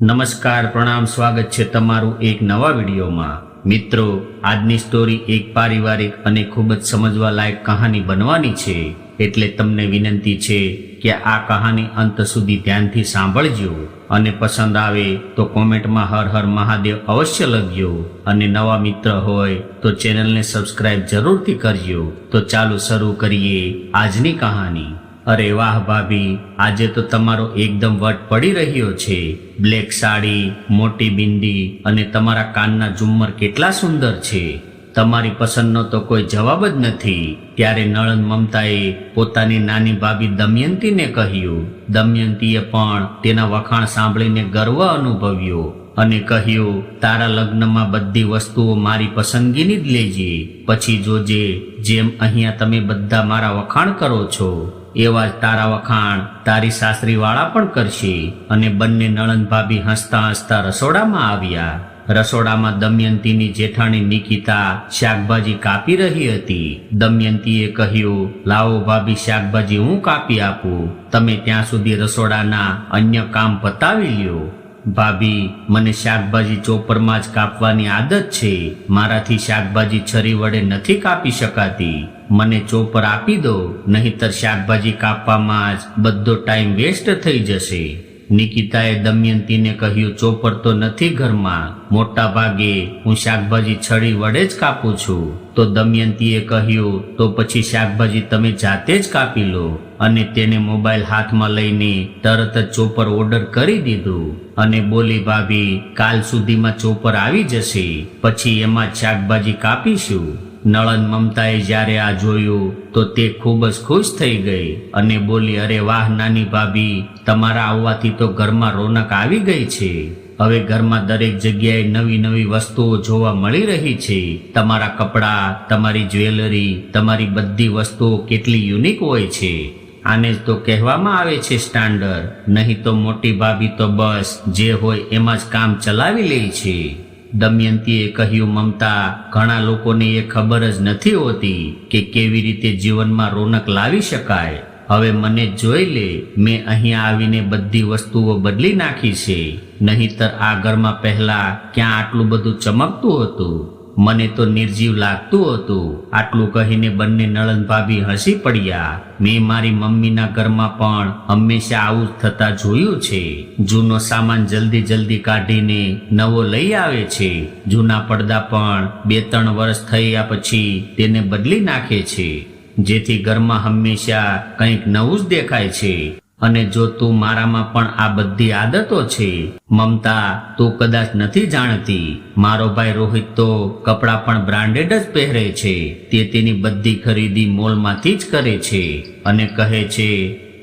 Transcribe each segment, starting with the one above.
નમસ્કાર, પ્રણામ, સ્વાગત છે તમારું એક નવા વિડીયોમાં। મિત્રો, આજની સ્ટોરી એક પારિવારિક અને ખૂબ જ સમજવા લાયક કહાની બનવાની છે, એટલે તમને વિનંતી છે કે આ કહાની અંત સુધી ધ્યાનથી સાંભળજો અને પસંદ આવે તો કોમેન્ટમાં હર હર મહાદેવ અવશ્ય લખજો અને નવા મિત્ર હોય તો ચેનલને સબસ્ક્રાઇબ જરૂરથી કરજો। તો ચાલો શરૂ કરીએ આજની કહાની। અરે વાહ ભાભી, આજે તો તમારો એકદમ વટ પડી રહ્યો છે। બ્લેક સાડી, મોટી બિંદી અને તમારા કાનના ઝુમ્મર કેટલા સુંદર છે। તમારી પસંદનો તો કોઈ જવાબ જ નથી। ત્યારે નણંદ મમતાએ પોતાની નાની ભાભી દમયંતીને કહ્યું। દમયંતીએ પણ તેના વખાણ સાંભળીને ગર્વ અનુભવ્યો અને કહ્યું, તારા લગ્નમાં બધી વસ્તુઓ મારી પસંદગીની જ લેજે, પછી જોજે જેમ અહીંયા તમે બધા મારા વખાણ કરો છો એવા જ તારા વખાણ તારી સાસરી વાળા પણ કરશે। અને બંને નણંદ ભાભી હસતા હસતા રસોડામાં આવ્યા। રસોડામાં દમયંતીની જેઠાણી નિકિતા શાકભાજી કાપી રહી હતી। દમયંતીએ કહ્યું, લાવો ભાભી, શાકભાજી હું કાપી આપું, તમે ત્યાં સુધી રસોડાના અન્ય કામ પતાવી લ્યો। ભાભી, મને શાકભાજી ચોપરમાં જ કાપવાની આદત છે, મારાથી શાકભાજી છરી વડે નથી કાપી શકાતી। મને ચોપર આપી દો, નહીતર શાકભાજી કાપવામાં જ બધો ટાઈમ વેસ્ટ થઈ જશે। નિકિતાએ દમયંતીને કહ્યું, ચોપર તો નથી ઘરમાં, મોટા ભાગે હું શાકભાજી છરી વડે જ કાપું છું। તો દમયંતીએ કહ્યું, તો પછી શાકભાજી તમે જાતે જ કાપી લો। અને તેને મોબાઈલ હાથમાં લઈને તરત જ ચોપર ઓર્ડર કરી દીધું અને બોલી, ભાભી, કાલ સુધીમાં ચોપર આવી જશે, પછી એમાં જ શાકભાજી કાપીશું। નણંદ મમતાએ જ્યારે આ જોયું તો તે ખૂબ જ ખુશ થઈ ગઈ અને બોલી, અરે વાહ નાની ભાભી, તમારા આવવાથી તો ઘરમાં રોનક આવી ગઈ છે। હવે ઘરમાં દરેક જગ્યાએ નવી નવી વસ્તુઓ જોવા મળી રહી છે। તમારા કપડાં, તમારી જ્વેલરી, તમારી બધી વસ્તુઓ કેટલી યુનિક હોય છે। આને જ તો કહેવામાં આવે છે સ્ટાન્ડર્ડ, નહીં તો મોટી ભાભી તો બસ જે હોય એમાં જ કામ ચલાવી લે છે। દમયંતીએ કહ્યું, મમતા, ઘણા લોકોને એ ખબર જ નથી હોતી કે કેવી રીતે જીવનમાં રોનક લાવી શકાય। હવે મને જોઈ લે, મેં અહીંયા આવીને બધી વસ્તુઓ બદલી નાખી છે, નહીતર આ ઘરમાં પહેલા ક્યાં આટલું બધું ચમકતું હતું, મને તો નિર્જીવ લાગતું હતું। આટલું કહીને બંને નણંદ ભાભી હસી પડ્યા। મેં મારી મમ્મીના ઘરમાં પણ હંમેશા આવું જ થતા જોયું છે। જૂનો સામાન જલ્દી જલ્દી કાઢીને નવો લઈ આવે છે, જૂના પડદા પણ 2-3 વર્ષ થયા પછી તેને બદલી નાખે છે, જેથી ઘરમાં હંમેશા કંઈક નવું જ દેખાય છે। અને જો તું મારામાં પણ આ બધી આદતો છે મમતા, તું કદાચ નથી જાણતી, મારો ભાઈ રોહિત તો કપડાં પણ બ્રાન્ડેડ જ પહેરે છે। તે તેની બધી ખરીદી મોલમાંથી જ કરે છે અને કહે છે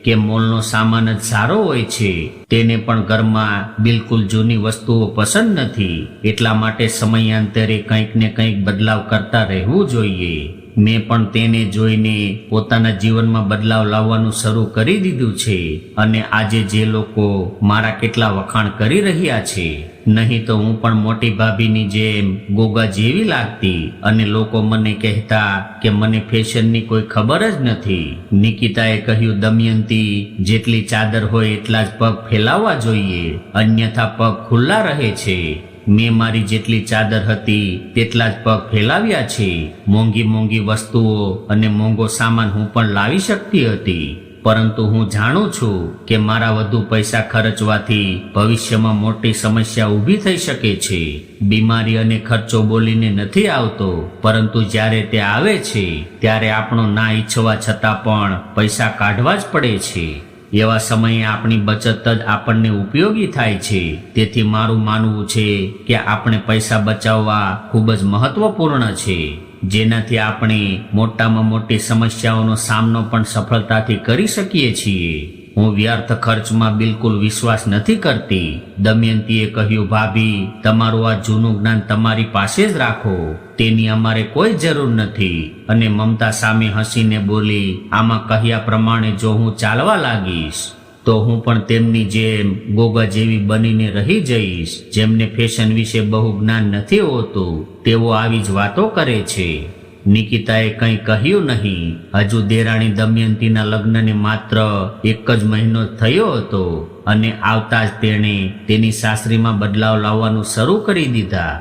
કે મોલનો સામાન જ સારો હોય છે। તેને પણ ઘરમાં બિલકુલ જૂની વસ્તુઓ પસંદ નથી, એટલા માટે સમયાંતરે કંઈક ને કંઈક બદલાવ કરતા રહેવું જોઈએ। મેં પણ તેને જોઈને પોતાના જીવનમાં બદલાવ લાવવાનું શરૂ કરી દીધું છે અને આજે જે લોકો મારા કેટલા વખાણ કરી રહ્યા છે, નહીં તો હું પણ મોટી ભાભીની જેમ ગોગા જેવી લાગતી અને લોકો મને કહેતા કે મને ફેશનની કોઈ ખબર જ નથી। નિકિતાએ કહ્યું, દમયંતી, જેટલી ચાદર હોય એટલા જ પગ ફેલાવવા જોઈએ, અન્યથા પગ ખુલ્લા રહે છે। મેં મારી જેટલી ચાદર હતી તેટલા જ પગ ફેલાવ્યા છે। મોંઘી મોંઘી વસ્તુઓ અને મોંઘો સામાન હું પણ લાવી શકતી હતી, પરંતુ હું જાણું છું કે મારા વધુ પૈસા ખર્ચવાથી ભવિષ્યમાં મોટી સમસ્યા ઊભી થઈ શકે છે। બીમારી અને ખર્ચો બોલીને નથી આવતો, પરંતુ જ્યારે તે આવે છે ત્યારે આપણો ના ઈચ્છવા છતાં પણ પૈસા કાઢવા જ પડે છે। એવા સમયે આપણી બચત જ આપણને ઉપયોગી થાય છે। તેથી મારું માનવું છે કે આપણે પૈસા બચાવવા ખૂબ જ મહત્વપૂર્ણ છે, જેનાથી આપણે મોટામાં મોટી સમસ્યાઓનો સામનો પણ સફળતાથી કરી શકીએ છીએ। હું વ્યર્થ ખર્ચમાં બિલકુલ વિશ્વાસ નથી કરતી। દમયંતીએ કહ્યું, ભાભી, તમારું આ જૂનું જ્ઞાન તમારી પાસે જ રાખો, તેની અમારે કોઈ જરૂર નથી। અને મમતા સામે હસીને બોલી, આમાં કહ્યા પ્રમાણે જો હું ચાલવા લાગીશ તો હું પણ તેમની જેમ ગોગા જેવી બનીને રહી જઈશ, જેમને ફેશન વિશે બહુ જ્ઞાન નથી હોતું, તેઓ આવી જ વાતો કરે છે। નિકિતાએ કંઈ કહ્યું નહીં। હજુ દેરાણી દમયંતીના લગ્નને માત્ર 1 જ મહિનો થયો હતો અને આવતા જ તેણે તેની સાસરીમાં બદલાવ લાવવાનું શરૂ કરી દીધા.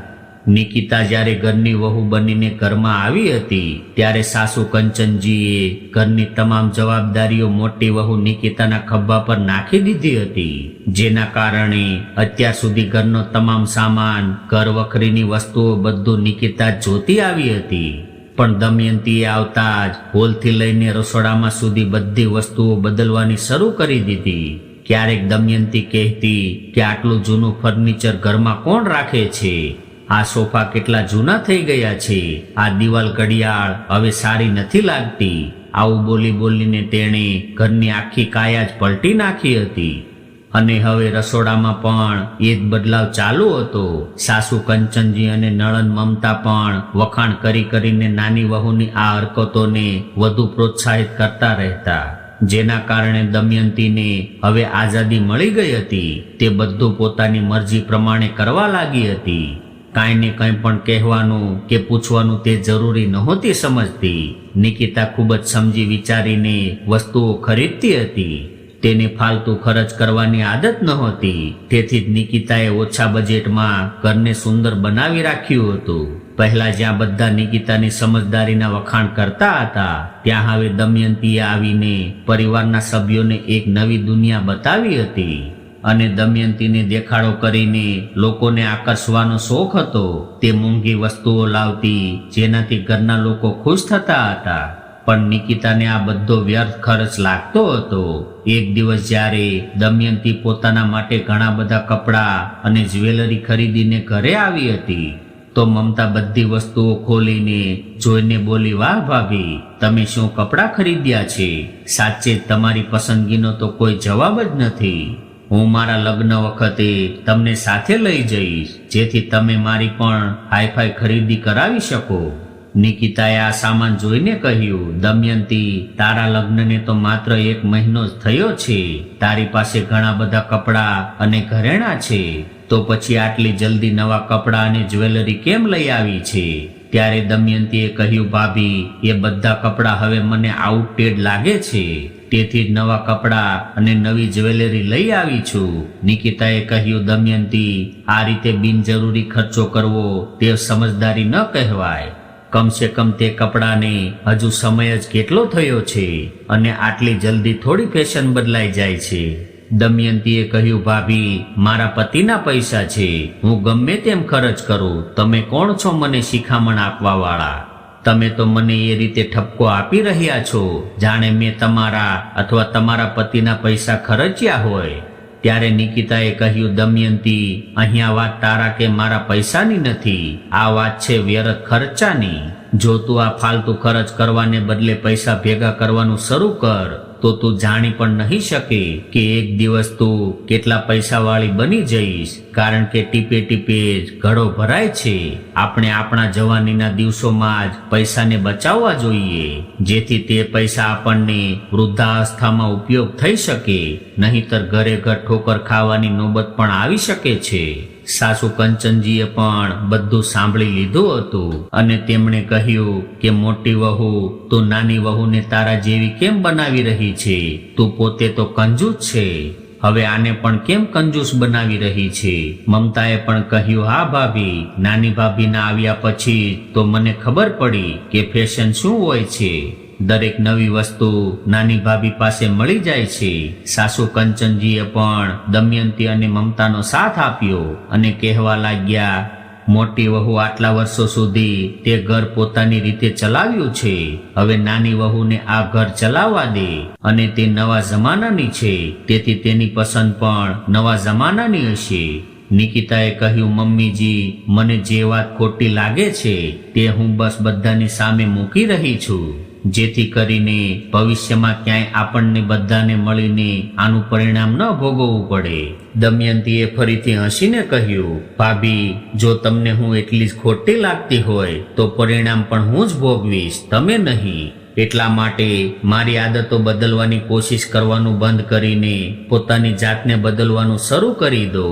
નિકિતા જ્યારે ઘરની વહુ બનીને ઘરમાં આવી હતી ત્યારે સાસુ કંચનજીએ ઘરની તમામ જવાબદારીઓ મોટી વહુ નિકિતાના ખભા પર નાખી દીધી હતી, જેના કારણે અત્યાર સુધી ઘરનો તમામ સામાન, ઘર વખરીની વસ્તુઓ બધું નિકિતા જોતી આવી હતી. પણ દમયંતીએ આવતા જ હોલથી લઈને રસોડામાં સુધી બધી વસ્તુઓ બદલવાની શરૂ કરી દીધી. ક્યારેક દમયંતી કહેતી કે આટલું જૂનું ફર્નિચર ઘરમાં કોણ રાખે છે? આ સોફા કેટલા જૂના થઈ ગયા છે, આ દિવાલ ઘડિયાળ હવે સારી નથી લાગતી. આવું બોલી બોલીને તેણે ઘરની આખી કાયા જ પલટી નાખી હતી. અને હવે રસોડામાં પણ એ જ બદલાવ ચાલુ હતો. સાસુ કંચનજી અને નણંદ મમતા પણ વખાણ કરી કરીને નાની વહુની આ હરકતોને વધુ પ્રોત્સાહિત કરતા રહેતા, જેના કારણે દમયંતીને હવે આઝાદી મળી ગઈ હતી. તે બધું પોતાની મરજી પ્રમાણે કરવા લાગી હતી. કાંઈ ને કંઈ પણ કહેવાનું કે પૂછવાનું તે જરૂરી નહોતી સમજતી. નિકિતા ખૂબ જ સમજી વિચારીને વસ્તુઓ ખરીદતી હતી. તેને ફાલતુ ખર્ચ કરવાની આદત નહોતી. તેથી જ નિકિતાએ ઓછા બજેટમાં ઘરને સુંદર બનાવી રાખ્યું હતું. પહેલા જ્યાં બધા નિકિતાની સમજદારીના વખાણ કરતા હતા, ત્યાં હવે દમયંતીએ આવીને પરિવારના સભ્યોને એક નવી દુનિયા બતાવી હતી. અને દમયંતીને દેખાડો કરીને લોકોને આકર્ષવાનો શોખ હતો. તે મોંઘી વસ્તુઓ લાવતી, જેનાથી ઘરના લોકો ખુશ થતા હતા. પણ નિકિતાને આ બધો વ્યર્થ ખર્ચ લાગતો હતો. એક દિવસ જ્યારે દમયંતી પોતાના માટે ઘણા બધા કપડાં અને જ્વેલરી ખરીદીને ઘરે આવી હતી, તો મમતા બધી વસ્તુઓ ખોલીને જોઈને બોલી, વાહ ભાભી, તમે શું કપડાં ખરીદ્યા છે? સાચે તમારી પસંદગીનો તો કોઈ જવાબ જ નથી. હું મારા લગ્ન વખતે તમને સાથે લઈ જઈશ, જેથી તમે મારી પણ હાઈફાઈ ખરીદી કરાવી શકો. નિકિતાએ આ સામાન જોઈને કહ્યું, દમયંતી, તારા લગ્નને તો માત્ર 1 મહિનો જ થયો છે. તારી પાસે ઘણા બધા કપડાં અને ઘરેણાં છે, તો પછી આટલી જલ્દી નવા કપડાં અને જ્વેલરી કેમ લઈ આવી છે? ત્યારે દમયંતીએ કહ્યું, ભાભી, એ બધા કપડાં હવે મને આઉટડેટ લાગે છે, તેથી જ નવા કપડાં અને નવી જ્વેલરી લઈ આવી છું. નિકિતાએ કહ્યું, દમયંતી, આ રીતે બિનજરૂરી ખર્ચો કરવો તે સમજદારી ન કહેવાય. કમસે કમ તે કપડાને હજુ સમય જ કેટલો થયો છે, અને આટલી જલ્દી થોડી ફેશન બદલાઈ જાય છે. દમયંતીએ કહ્યું, ભાભી, મારા પતિના પૈસા છે, હું ગમે તેમ ખર્ચ કરું. તમે કોણ છો મને શિખામણ આપવા વાળા? તમે તો મને એ રીતે ઠપકો આપી રહ્યા છો જાણે મેં તમારા અથવા તમારા પતિના પૈસા ખર્ચ્યા હોય. ત્યારે નિકિતાએ કહ્યું, દમયંતી, અહીંયા વાત તારા કે મારા પૈસાની નથી, આ વાત છે વ્યર્થ ખર્ચાની. જો તું આ ફાલતુ ખર્ચ કરવાને બદલે પૈસા ભેગા કરવાનું શરૂ કર, તો તું જાણી પણ નહીં શકે કે એક દિવસ તું કેટલા પૈસાવાળી બની જઈશ. કારણ કે ટીપે ટીપે જ ઘડો ભરાય છે. આપણે આપણા જવાનીના દિવસોમાં જ પૈસાને બચાવવા જોઈએ, જેથી તે પૈસા આપણને વૃદ્ધાવસ્થામાં ઉપયોગ થઈ શકે. નહીંતર ઘરે ઘર ઠોકર ખાવાની નોબત પણ આવી શકે છે. સાસુ કંચનજીએ પણ બધું સાંભળી લીધું હતું અને તેમણે કહ્યું કે મોટી વહુ, તું નાની વહુને તારા જેવી કેમ બનાવી રહી છે? તું પોતે તો કંજૂસ છે, હવે આને પણ કેમ કંજૂસ બનાવી રહી છે? મમતાએ પણ કહ્યું, હા ભાભી, નાની ભાભીના આવ્યા પછી તો મને ખબર પડી કે ફેશન શું હોય છે. દરેક નવી વસ્તુ નાની ભાભી પાસે મળી જાય છે. સાસુ કંચનજીએ પણ દમયંતી અને મમતાનો સાથ આપ્યો અને કહેવા લાગ્યા, મોટી વહુ આટલા વર્ષો સુધી તે ઘર પોતાની રીતે ચલાવ્યું છે, હવે નાની વહુને આ ઘર ચલાવવા દે. અને તે નવા જમાનાની છે, તેથી તેની પસંદ પણ નવા જમાનાની હશે. નિકિતાએ કહ્યું, મમ્મીજી, મને જે વાત ખોટી લાગે છે તે હું બસ બધાની સામે મૂકી રહી છું, જેથી કરીને ભવિષ્યમાં ક્યાંય આપણને બધાને મળીને આનું પરિણામ ન ભોગવવું પડે. દમયંતીએ ફરીથી હસીને કહ્યું, ભાભી, જો તમને હું એટલી જ ખોટી લાગતી હોય તો પરિણામ પણ હું જ ભોગવીશ, તમે નહીં. એટલા માટે મારી આદતો બદલવાની કોશિશ કરવાનું બંધ કરીને પોતાની જાતને બદલવાનું શરૂ કરી દો.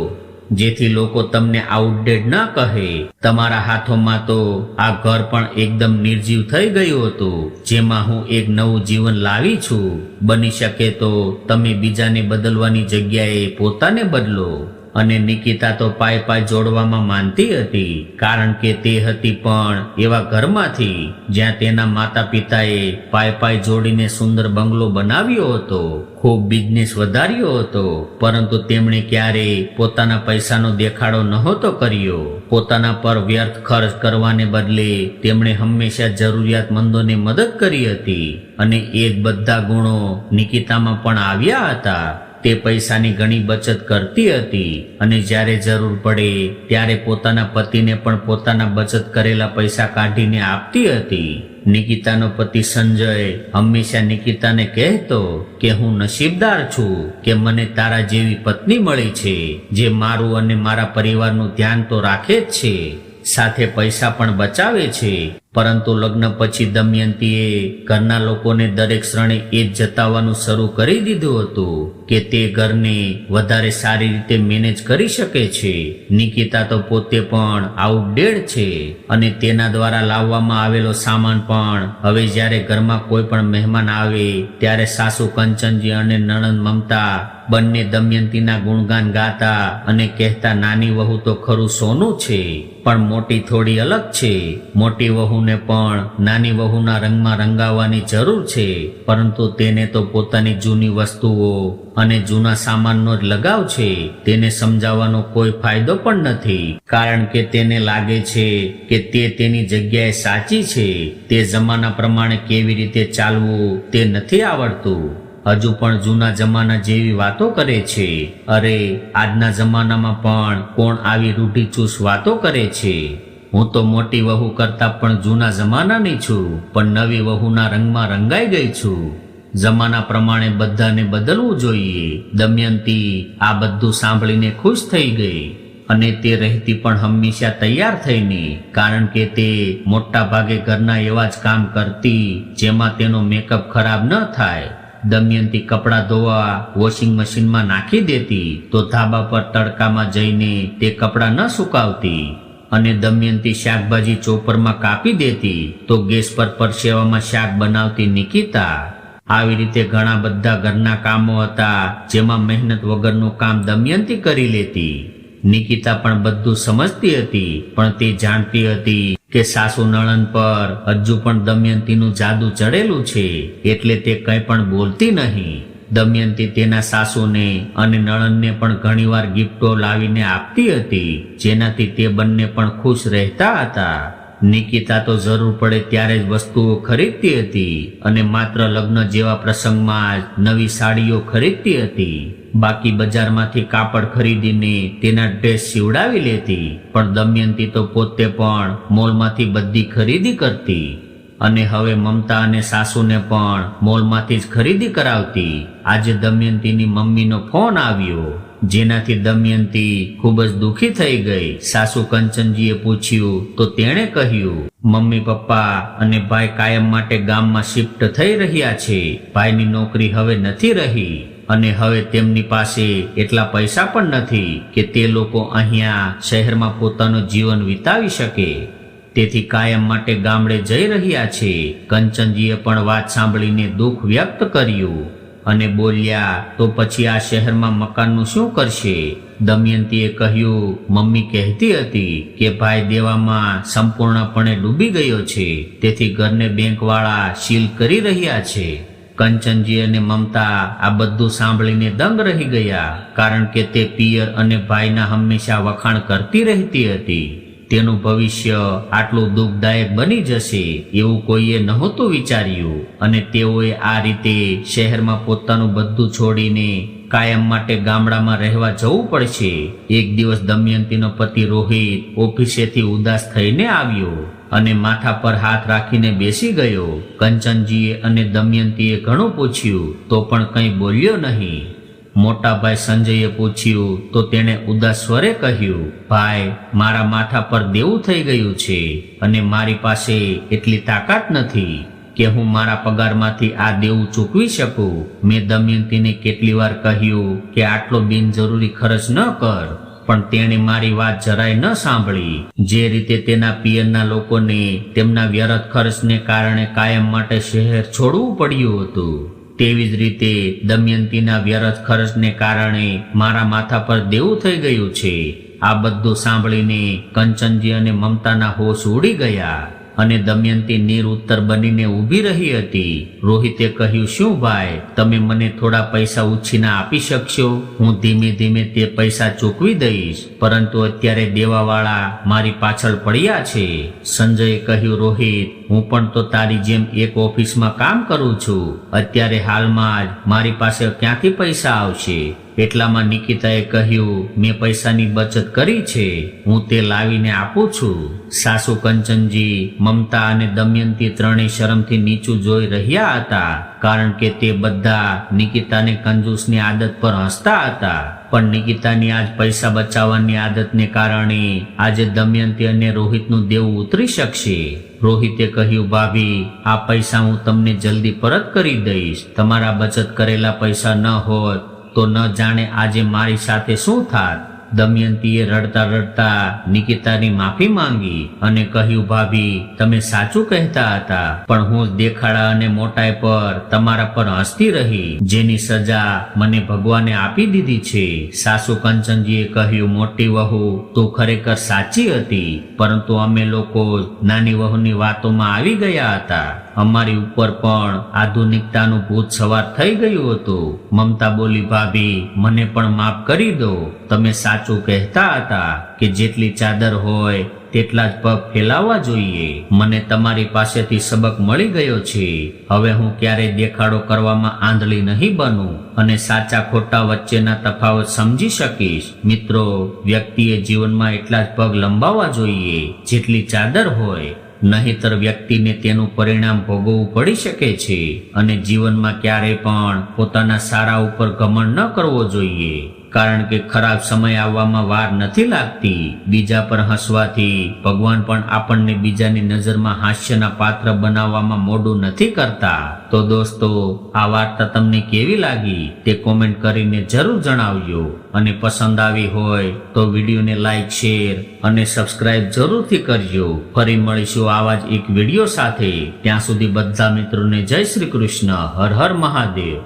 જેથી લોકો તમને આઉટડેટ ન કહે. તમારા હાથોમાં તો આ ઘર પણ એકદમ નિર્જીવ થઈ ગયું હતું, જેમાં હું એક નવું જીવન લાવી છું. બની શકે તો તમે બીજાને બદલવાની જગ્યાએ પોતાને બદલો. અને નિકિતા તો પાય જોડવામાં માનતી હતી, કારણ કે તે હતી પણ એવા ઘરમાંથી જ્યાં તેના માતા પિતાએ પાય જોડીને સુંદર બંગલો બનાવ્યો હતો, ખૂબ બિઝનેસ વધાર્યો હતો, પરંતુ તેમણે ક્યારેય પોતાના પૈસાનો દેખાડો નહોતો કર્યો. પોતાના પર વ્યર્થ ખર્ચ કરવાને બદલે તેમણે હંમેશા જરૂરિયાતમંદોને મદદ કરી હતી. અને એ જ બધા ગુણો નિકિતામાં પણ આવ્યા હતા. તે પૈસાની ઘણી બચત કરતી હતી અને જ્યારે જરૂર પડે ત્યારે પોતાના પતિને પણ પોતાના બચત કરેલા પૈસા કાઢીને આપતી હતી. નિકિતાનો પતિ સંજય હંમેશા નિકિતાને કહેતો કે હું નસીબદાર છું કે મને તારા જેવી પત્ની મળી છે, જે મારું અને મારા પરિવારનું ધ્યાન તો રાખે જ છે, સાથે પૈસા પણ બચાવે છે. પરંતુ લગ્ન પછી દમયંતીએ ઘરના લોકોને દરેક ક્ષણે એ જ જતાવવાનું શરૂ કરી દીધું હતું કે તે ઘરને વધારે સારી રીતે મેનેજ કરી શકે છે. નિકિતા તો પોતે પણ આઉટડેટ છે અને તેના દ્વારા લાવવામાં આવેલો સામાન પણ હવે જ્યારે ઘરમાં કોઈ પણ મહેમાન આવે ત્યારે સાસુ કંચનજી અને નણંદ મમતા બંને દમયંતીના ગુણગાન ગાતા અને કહેતા, નાની વહુ તો ખરું સોનું છે, પણ મોટી થોડી અલગ છે. મોટી વહુને પણ નાની વહુના રંગમાં રંગાવવાની જરૂર છે, પરંતુ તેને તો પોતાની જૂની વસ્તુઓ અને જૂના સામાનનો જ લગાવ છે. તેને સમજાવવાનો કોઈ ફાયદો પણ નથી, કારણ કે તેને લાગે છે કે તે તેની જગ્યાએ સાચી છે. તે જમાના પ્રમાણે કેવી રીતે ચાલવું તે નથી આવડતું. હજુ પણ જૂના જમાના જેવી વાતો કરે છે. અરે, આજના જમાનામાં પણ કોણ આવી રૂઢિચુસ્ત વાતો કરે છે? હું તો મોટી વહુ કરતા પણ જૂના જમાનાની છું, પણ નવી વહુના રંગમાં રંગાઈ ગઈ છું. જમાના પ્રમાણે બધાને બદલવું જોઈએ. દમયંતી આ બધું સાંભળીને ખુશ થઈ ગઈ અને તે રહેતી પણ હંમેશા તૈયાર થઈને, કારણ કે તે મોટા ભાગે ઘરના એવા જ કામ કરતી જેમાં તેનો મેકઅપ ખરાબ ન થાય. દમયંતી કપડાં ધોવા વોશિંગ મશીનમાં નાખી દેતી તો ધાબા પર તડકામાં જઈને તે કપડાં ન સુકાવતી. અને દમયંતી શાકભાજી ચોપરમાં કાપી દેતી તો ગેસ પર પરસેવામાં શાક બનાવતી નિકિતા. આવી રીતે ઘણા બધા ઘરના કામો હતા જેમાં મહેનત વગરનું કામ દમયંતી કરી લેતી. નિકિતા પણ બધું સમજતી હતી, પણ તે જાણતી હતી કે સાસુ નણંદ પર હજુ પણ દમયંતીનું જાદુ ચડેલું છે, એટલે તે કંઈ પણ બોલતી નહીં. દમયંતી તેના સાસુને અને નણંદને પણ ઘણીવાર ગિફ્ટો લાવીને આપતી હતી, જેનાથી તે બંને પણ ખુશ રહેતા હતા. નિકિતા તો જરૂર પડે ત્યારે જ વસ્તુઓ ખરીદતી હતી અને માત્ર લગ્ન જેવા પ્રસંગમાં જ નવી સાડીઓ ખરીદતી હતી. બાકી બજારમાંથી કાપડ ખરીદીને તેના ડ્રેસ સીવડાવી લેતી. પણ દમયંતી તો પોતે પણ મોલમાંથી બધી ખરીદી કરતી અને હવે મમતા અને સાસુને પણ મોલમાંથી જ ખરીદી કરાવતી. આજે દમયંતીની મમ્મીનો ફોન આવ્યો, જેનાથી દમયંતી ખૂબ જ દુઃખી થઈ ગઈ. સાસુ કંચનજીએ પૂછ્યું તો તેણે કહ્યું, મમ્મી પપ્પા અને ભાઈ કાયમ માટે ગામમાં શિફ્ટ થઈ રહ્યા છે. ભાઈની નોકરી હવે નથી રહી અને હવે તેમની પાસે એટલા પૈસા પણ નથી કે તે લોકો અહીંયા શહેરમાં પોતાનું જીવન વિતાવી શકે. તેથી કાયમ માટે ગામડે જઈ રહ્યા છે. કંચનજીએ પણ વાત સાંભળીને દુઃખ વ્યક્ત કર્યું અને બોલ્યા, તો પછી આ શહેરમાં મકાનનું શું કરશે? દમયંતીએ કહ્યું, મમ્મી કહેતી હતી કે ભાઈ દેવામાં સંપૂર્ણપણે ડૂબી ગયો છે, તેથી ઘરને બેંકવાળા સીલ કરી રહ્યા છે. કંચનજી અને મમતા આ બધું સાંભળીને દંગ રહી ગયા, કારણ કે તે પિયર અને ભાઈના હંમેશા વખાણ કરતી રહેતી હતી. તેનું ભવિષ્ય આટલું દુઃખદાયક બની જશે એવું કોઈએ નહોતું વિચાર્યું અને તેઓએ આ રીતે શહેરમાં પોતાનું બધું છોડીને કાયમ માટે ગામડામાં રહેવા જવું પડશે. એક દિવસ દમયંતીનો પતિ રોહિત ઓફિસેથી ઉદાસ થઈને આવ્યો અને માથા પર હાથ રાખીને બેસી ગયો. કંચનજીએ અને દમયંતીએ ઘણું પૂછ્યું તો પણ કંઈ બોલ્યો નહીં. મોટા ભાઈ સંજયે પૂછ્યું તો તેણે ઉદાસ સ્વરે કહ્યું, ભાઈ, મારા માથા પર દેવું થઈ ગયું છે અને મારી પાસે એટલી તાકાત નથી કે હું મારા પગારમાંથી આ દેવું ચૂકવી શકું. મેં દમયંતીને કેટલી વાર કહ્યું કે આટલો બિનજરૂરી ખર્ચ ન કર, પણ તેણે મારી વાત જરાય ન સાંભળી. જે રીતે તેના પિયરના લોકોને તેમના વ્યર્થ ખર્ચને કારણે કાયમ માટે શહેર છોડવું પડ્યું હતું, તેવી જ રીતે દમયંતીના વ્યર્થ ખર્ચને કારણે મારા માથા પર દેવું થઈ ગયું છે. આ બધું સાંભળીને કંચનજી અને મમતાના હોશ ઉડી ગયા અને દમયંતી નિરુત્તર બનીને ઊભી રહી હતી. રોહિતે કહ્યું, શું ભાઈ, તમે મને થોડા પૈસા ઉછીના આપી શકશો? હું ધીમે ધીમે તે પૈસા ચૂકવી દઈશ, પરંતુ અત્યારે દેવાવાળા મારી પાછળ પડ્યા છે. સંજયે કહ્યું, રોહિત, હું પણ તો તારી જેમ એક ઓફિસમાં કામ કરું છું. અત્યારે હાલમાં જ મારી પાસે ક્યાંથી પૈસા આવશે? એટલામાં નિકિતાએ કહ્યું, મેં પૈસાની બચત કરી છે, હું તે લાવીને આપું છું. સાસુ કંચનજી, મમતા અને દમયંતી ત્રણેય શરમથી નીચું જોઈ રહ્યા હતા, કારણ કે તે બધા નિકિતાને કંજૂસની આદત પર હસતા હતા. પણ નિકિતાની આજ પૈસા બચાવવાની આદતને કારણે આજે દમયંતી અને રોહિતનું દેવું ઉતરી શકશે. રોહિતે કહ્યું, ભાભી, આ પૈસા હું તમને જલ્દી પરત કરી દઈશ. તમારા બચત કરેલા પૈસા ન હોત તો ન જાણે આજે મારી સાથે શું થાત. દમયંતીએ રડતા રડતા નિકિતાની માફી માંગી અને કહ્યું, ભાભી, તમે સાચું કહેતા હતા, પણ હું દેખાડા અને મોટાઈ પર તમારા પર હસતી રહી, જેની સજા મને ભગવાને આપી દીધી છે. સાસુ કંચનજીએ કહ્યું, મોટી વહુ, તું ખરેખર સાચી હતી, પરંતુ અમે લોકો નાની વહુની વાતોમાં આવી ગયા હતા. અમારી ઉપર પણ આધુનિકતાનું ભૂત સવાર થઈ ગયું હતું. મમતા બોલી, ભાભી, મને પણ માફ કરી દો. તમે સાચું કહેતા હતા કે જેટલી ચાદર હોય તેટલા જ પગ ફેલાવવા જોઈએ. મને તમારી પાસેથી સબક મળી ગયો છે. હવે હું ક્યારેય દેખાડો કરવામાં આંધળી નહીં બનું અને સાચા ખોટા વચ્ચેના તફાવત સમજી શકીશ. મિત્રો, વ્યક્તિએ જીવનમાં એટલા જ પગ લંબાવવા જોઈએ જેટલી ચાદર હોય, નહીંતર વ્યક્તિને તેનું પરિણામ ભોગવવું પડી શકે છે. અને જીવનમાં ક્યારેય પણ પોતાના સારા ઉપર ઘમંડ ન કરવો જોઈએ, કારણ કે ખરાબ સમય આવવામાં વાર નથી લાગતી. બીજા પર હસવાથી ભગવાન પણ આપણને બીજાની નજરમાં હાસ્યના પાત્ર બનાવવામાં મોડું નથી કરતા. તો દોસ્તો, આ વાર્તા તમને કેવી લાગી તે કોમેન્ટ કરીને જરૂર જણાવજો. અને પસંદ આવી હોય તો વિડીયોને લાઈક, શેર અને સબસ્ક્રાઇબ જરૂરથી કરજો. ફરી મળીશું આવા જ એક વિડીયો સાથે. ત્યાં સુધી બધા મિત્રોને જય શ્રી કૃષ્ણ. હર હર મહાદેવ.